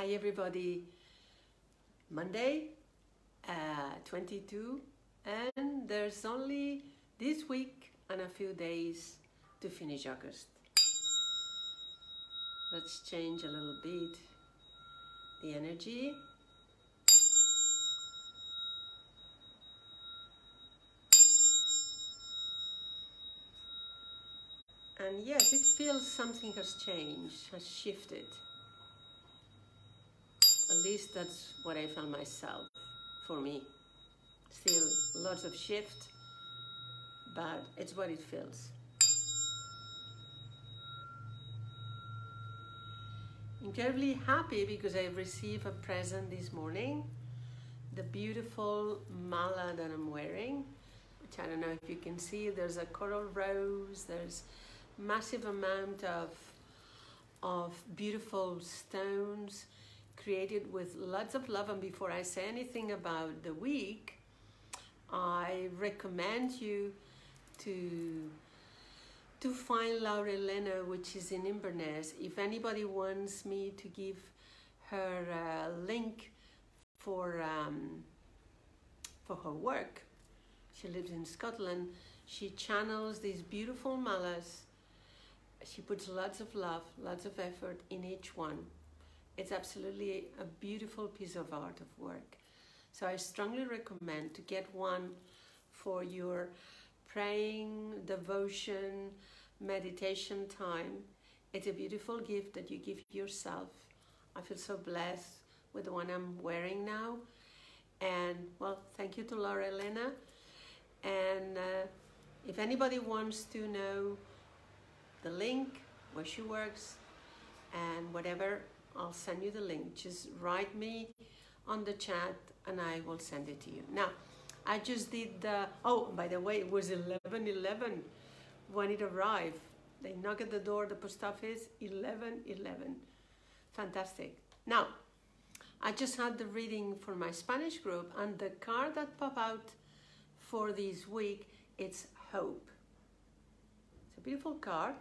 Hi everybody, Monday 22, and there's only this week and a few days to finish August. Let's change a little bit the energy. And yes, it feels something has changed, has shifted. At least that's what I felt myself, for me. Still lots of shift, but it's what it feels. Incredibly happy because I received a present this morning. The beautiful mala that I'm wearing, which I don't know if you can see, there's a coral rose, there's massive amount of beautiful stones created with lots of love. And before I say anything about the week, I recommend you to find Laura Elena, which is in Inverness. If anybody wants me to give her a link for her work, she lives in Scotland. She channels these beautiful malas. She puts lots of love, lots of effort in each one. It's absolutely a beautiful piece of art, of work. So I strongly recommend to get one for your praying, devotion, meditation time. It's a beautiful gift that you give yourself. I feel so blessed with the one I'm wearing now. And well, thank you to Laura Elena. And if anybody wants to know the link, where she works, and whatever, I'll send you the link. Just write me on the chat and I will send it to you. Now, I just did the, oh, by the way, it was 11:11 when it arrived. They knock at the door, the post office, 11:11. Fantastic. Now, I just had the reading for my Spanish group, and the card that popped out for this week, it's hope. It's a beautiful card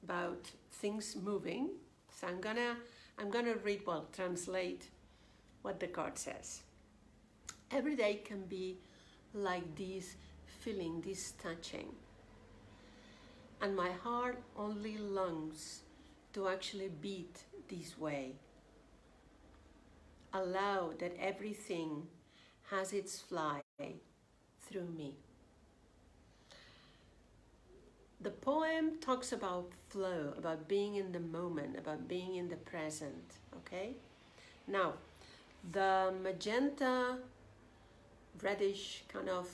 about things moving. So I'm gonna read, well, translate what the card says. Every day can be like this feeling, this touching. And my heart only longs to actually beat this way. Allow that everything has its fly through me. The poem talks about flow, about being in the moment, about being in the present, okay? Now, the magenta, reddish kind of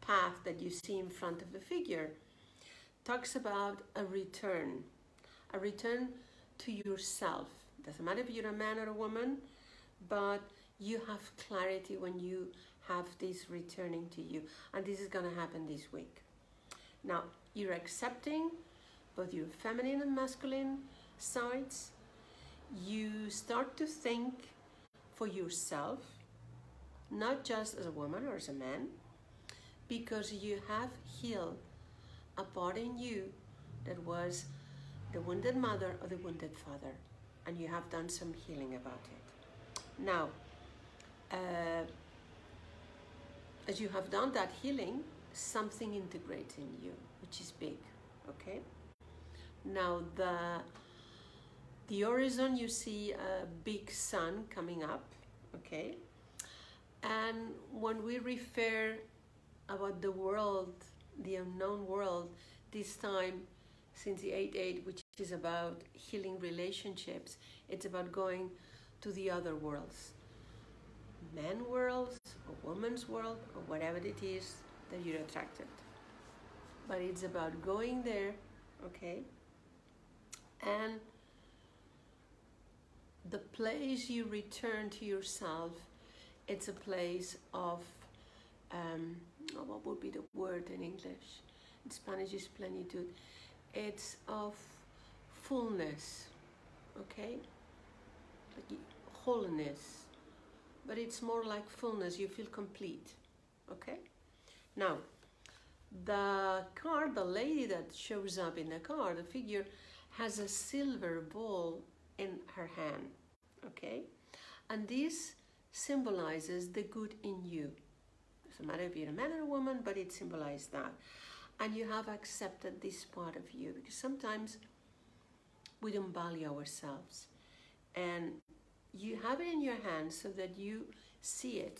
path that you see in front of the figure talks about a return to yourself. Doesn't matter if you're a man or a woman, but you have clarity when you have this returning to you. And this is going to happen this week. Now, you're accepting both your feminine and masculine sides. You start to think for yourself, not just as a woman or as a man, because you have healed a part in you that was the wounded mother or the wounded father, and you have done some healing about it. Now, as you have done that healing, something integrates in you, which is big, okay? Now, the horizon, you see a big sun coming up, okay? And when we refer about the world, the unknown world, this time since the 8-8, which is about healing relationships, it's about going to the other worlds. Man worlds, or woman's world, or whatever it is that you're attracted. But it's about going there, okay? And the place you return to yourself, it's a place of, what would be the word in English? In Spanish is plenitude. It's of fullness, okay? Like wholeness. But it's more like fullness, you feel complete, okay? Now, the card, the lady that shows up in the card, the figure, has a silver ball in her hand, okay? And this symbolizes the good in you. It doesn't matter if you're a man or a woman, but it symbolizes that. And you have accepted this part of you, because sometimes we don't value ourselves. And you have it in your hand so that you see it.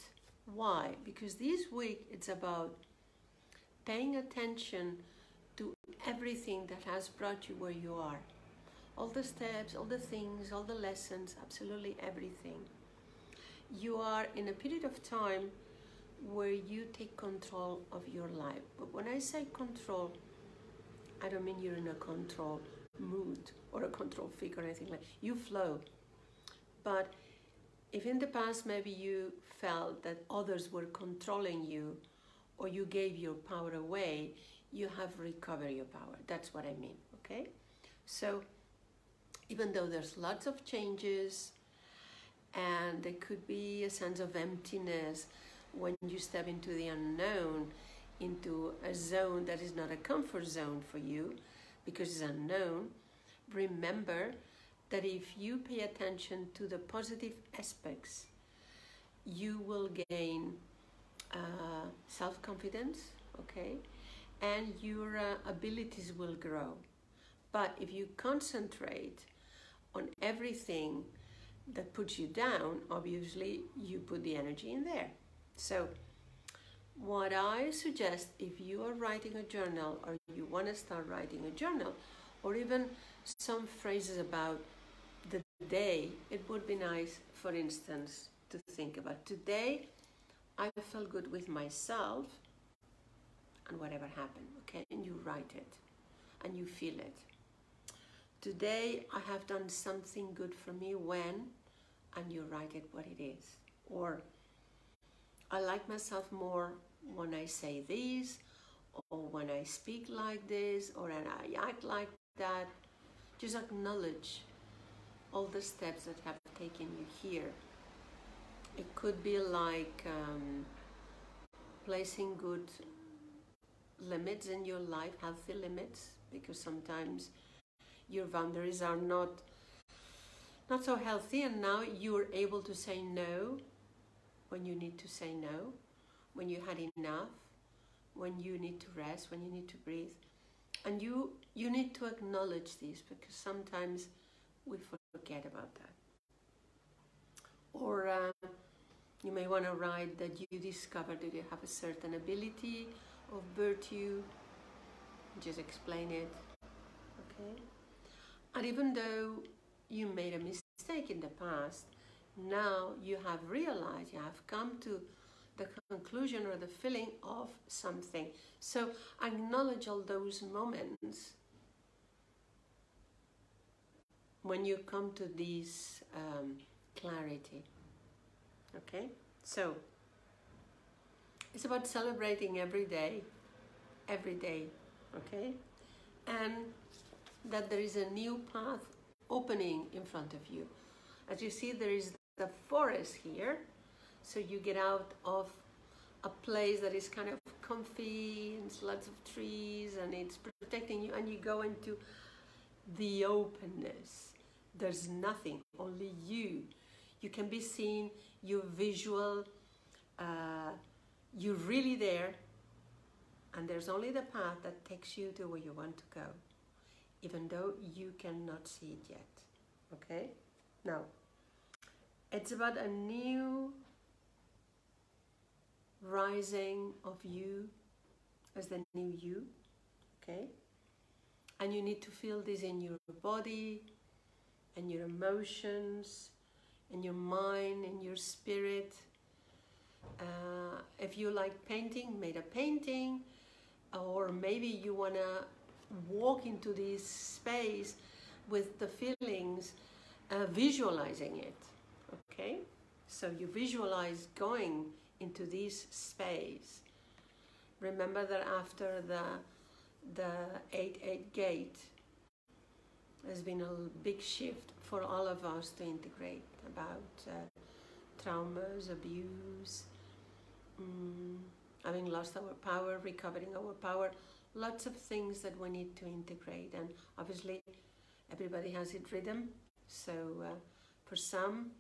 Why? Because this week it's about paying attention to everything that has brought you where you are. All the steps, all the things, all the lessons, absolutely everything. You are in a period of time where you take control of your life. But when I say control, I don't mean you're in a control mood or a control freak or anything like that. You flow. But if in the past maybe you felt that others were controlling you or you gave your power away, you have recovered your power. That's what I mean, okay? So even though there's lots of changes and there could be a sense of emptiness when you step into the unknown, into a zone that is not a comfort zone for you because it's unknown, remember that if you pay attention to the positive aspects, you will gain self-confidence, okay? And your abilities will grow. But if you concentrate on everything that puts you down, obviously you put the energy in there. So what I suggest, if you are writing a journal or you want to start writing a journal, or even some phrases about the day, it would be nice, for instance, to think about today I felt good with myself and whatever happened, okay? And you write it and you feel it. Today I have done something good for me when, and you write it what it is. Or I like myself more when I say this, or when I speak like this, or when I act like that. Just acknowledge all the steps that have taken you here. It could be like placing good limits in your life, healthy limits, because sometimes your boundaries are not so healthy, and now you're able to say no when you need to say no, when you had enough, when you need to rest, when you need to breathe. And you need to acknowledge this, because sometimes we forget about that. Or you may want to write that you discovered that you have a certain ability of virtue. Just explain it, okay? And even though you made a mistake in the past, now you have realized, you have come to the conclusion or the feeling of something. So acknowledge all those moments when you come to this clarity, okay? So it's about celebrating every day, okay? And that there is a new path opening in front of you. As you see, there is the forest here, so you get out of a place that is kind of comfy and lots of trees and it's protecting you, and you go into the openness. There's nothing, only you. You can be seen, you're visual, you're really there, and there's only the path that takes you to where you want to go, even though you cannot see it yet, okay? Now, it's about a new rising of you as the new you, okay? And you need to feel this in your body and your emotions and your mind and your spirit. If you like painting, make a painting, or maybe you want to walk into this space with the feelings, visualizing it, okay? So you visualize going into this space. Remember that after the 8-8 gate, there's been a big shift for all of us to integrate about traumas, abuse, having lost our power, recovering our power, lots of things that we need to integrate. And obviously everybody has its rhythm, So for some,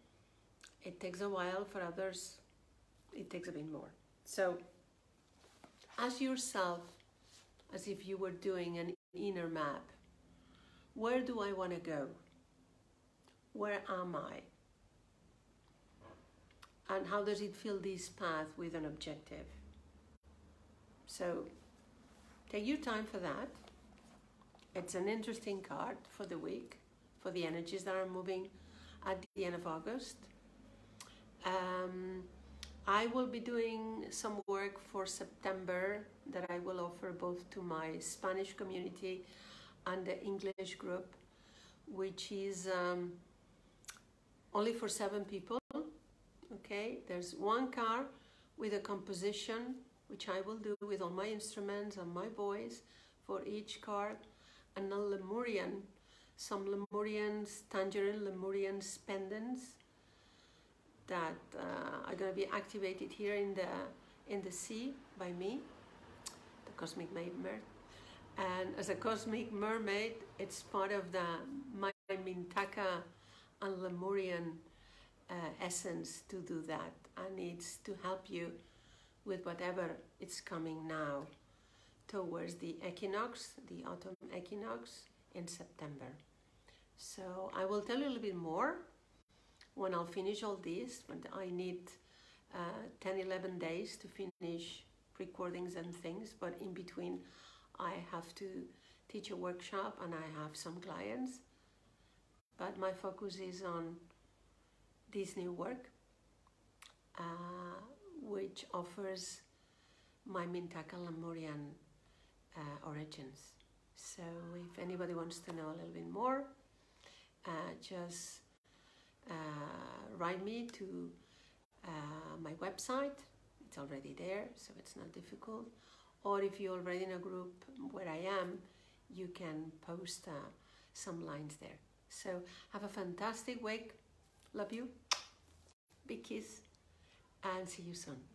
it takes a while. For others, it takes a bit more. So ask yourself, as if you were doing an inner map, where do I want to go? Where am I? And how does it feel, this path with an objective? So take your time for that. It's an interesting card for the week, for the energies that are moving at the end of August. I will be doing some work for September that I will offer both to my Spanish community and the English group, which is only for 7 people. Okay, there's one card with a composition, which I will do with all my instruments and my voice for each card, and a Lemurian, some Lemurians, tangerine Lemurian pendants that are going to be activated here in the sea by me, the Cosmic Mermaid. And as a Cosmic Mermaid, it's part of my Mintaka and Lemurian essence to do that, and it's to help you with whatever is coming now towards the equinox, the autumn equinox in September. So I will tell you a little bit more when I'll finish all this, but I need 10-11 days to finish recordings and things, but in between I have to teach a workshop and I have some clients, but my focus is on this new work, which offers my Mintaka Lemurian origins. So if anybody wants to know a little bit more, just write me to my website. It's already there, so it's not difficult. Or if you're already in a group where I am, you can post some lines there. So have a fantastic week. Love you. Big kiss, and see you soon.